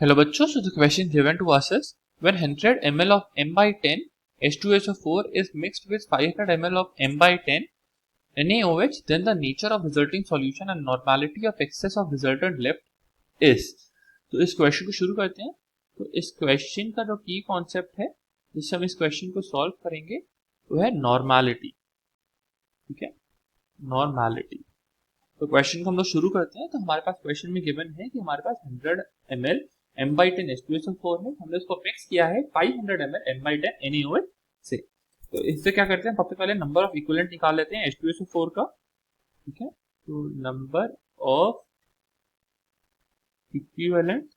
Hello bachcho, so the question given to us is when 100 ml of m by 10 H2SO4 is mixed with 500 ml of m by 10 NaOH, then the nature of resulting solution and normality of excess of resultant left is। तो इस question को शुरू करते हैं। तो इस question का जो की कॉन्सेप्ट है जिससे हम इस क्वेश्चन को सॉल्व करेंगे वो है नॉर्मैलिटी। ठीक है, नॉर्मैलिटी। तो क्वेश्चन को हम लोग शुरू करते हैं। तो हमारे पास क्वेश्चन में गिवन है कि हमारे पास 100 ml m by 10 H2SO4 है, हमने उसको मिक्स किया है 500 ml m by 10 NaOH से। तो इससे क्या करते हैं, सबसे पहले नंबर ऑफ इक्विवेलेंट निकाल लेते हैं H2SO4 का। ठीक है, तो number of equivalent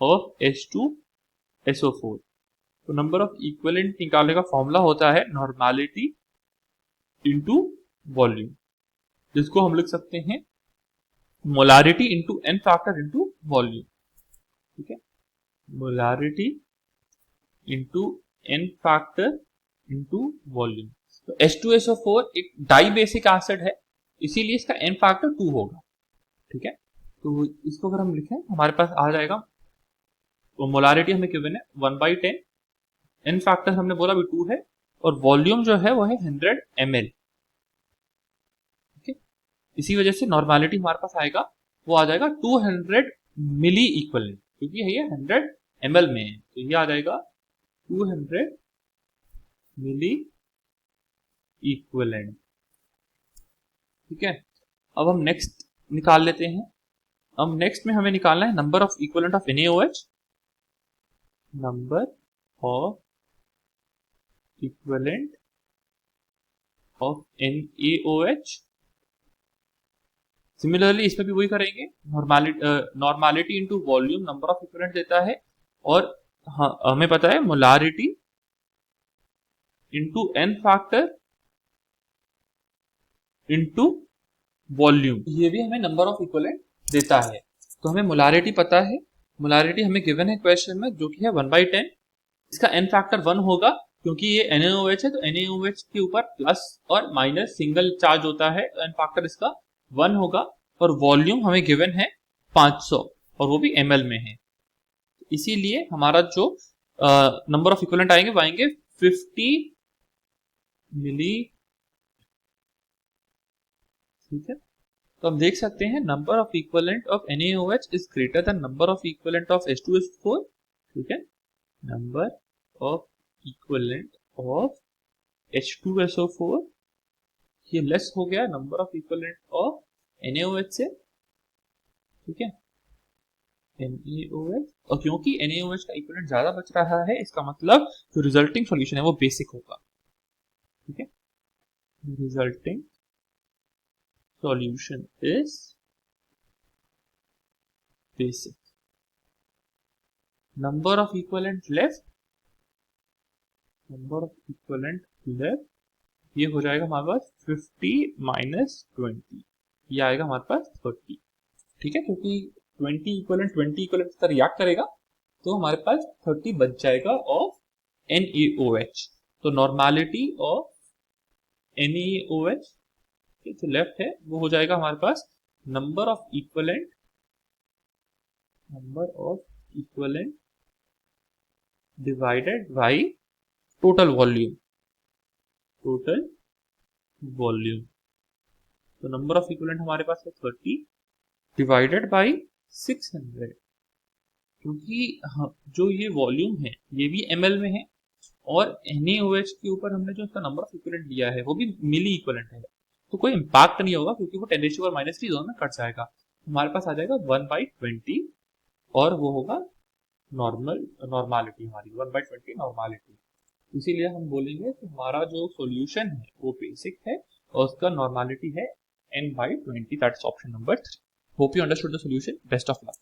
of H2SO4। तो नंबर ऑफ इक्विवेलेंट निकालने का फॉर्मूला होता है नॉर्मैलिटी इनटू वॉल्यूम, जिसको हम लिख सकते हैं molarity into n factor into volume. ठीक है, molarity into n factor into volume. तो H2SO4 एक डाई बेसिक एसिड है, इसीलिए इसका एन फैक्टर 2 होगा। ठीक है, तो इसको अगर हम लिखें हमारे पास आ जाएगा, तो मोलारिटी हमें गिवन है 1/10, एन फैक्टर हमने बोला भी 2 है, और वॉल्यूम जो है वो है 100 ml। इसी वजह से नॉर्मैलिटी हमारे पास आएगा, वो आ जाएगा 200 मिली इक्वलेंट, क्योंकि ये 100 ml में है। तो ये आ जाएगा 200 मिली इक्वलेंट। ठीक है, अब हम नेक्स्ट निकाल लेते हैं। अब नेक्स्ट में हमें निकालना है number of equivalent of NaOH, number of equivalent of NaOH। Similarly इसमें भी वही करेंगे, normality into volume number of equivalent देता है, और हमें पता है molarity into n factor into volume, ये भी हमें नंबर ऑफ इक्विवेलेंट देता है। तो हमें मोलारिटी पता है, मोलारिटी हमें गिवन है क्वेश्चन में, जो कि है 1/10। इसका एन फैक्टर 1 होगा, क्योंकि ये NaOH है, तो NaOH के ऊपर प्लस और माइनस सिंगल चार्ज होता है, तो एन फैक्टर इसका 1 होगा। और वॉल्यूम हमें गिवन है 500, और वो भी ml में है, इसीलिए हमारा जो नंबर ऑफ इक्विवेलेंट आएंगे वो आएंगे 50 मिली। ठीक है, तो हम देख सकते हैं number of equivalent of NaOH is greater than number of equivalent of H2SO4। ठीक है, number of equivalent of H2SO4 ये लेस हो गया number of equivalent of NaOH से। ठीक है, NaOH, और क्योंकि NaOH का इक्विवेलेंट ज्यादा बच रहा है, इसका मतलब जो रिजल्टिंग सॉल्यूशन है वो बेसिक होगा। ठीक है, resulting solution is basic. Number of equivalent left, number of equivalent left, ये हो जाएगा हमारे पास 50 माइनस 20, ये आएगा हमारे पास 30। ठीक है, क्योंकि 20 इक्विवेलेंट का रिएक्ट करेगा, तो हमारे पास 30 बच जाएगा ऑफ NaOH। तो नॉर्मैलिटी ऑफ NaOH जो लेफ्ट है वो हो जाएगा हमारे पास number of equivalent divided by total volume, तो नंबर ऑफ इक्विवेलेंट हमारे पास है 30 डिवाइडेड बाई 600, क्योंकि जो ये वॉल्यूम है ये भी ml में है, और NaOH के ऊपर हमने जो इसका नंबर ऑफ इक्विवेलेंट लिया है वो भी मिली इक्विवेलेंट है, तो कोई इम्पैक्ट नहीं होगा, क्योंकि वो 10⁻³ जोन में कट जाएगा। हमारे पास आ जाएगा 1/20, और वो होगा नॉर्मैलिटी हमारी 1/20 नॉर्मैलिटी। इसीलिए हम बोलेंगे कि हमारा जो सॉल्यूशन है वो बेसिक है, और उसका नॉर्मैलिटी है n/20, that is option number 3। Hope you understood the solution. Best of luck.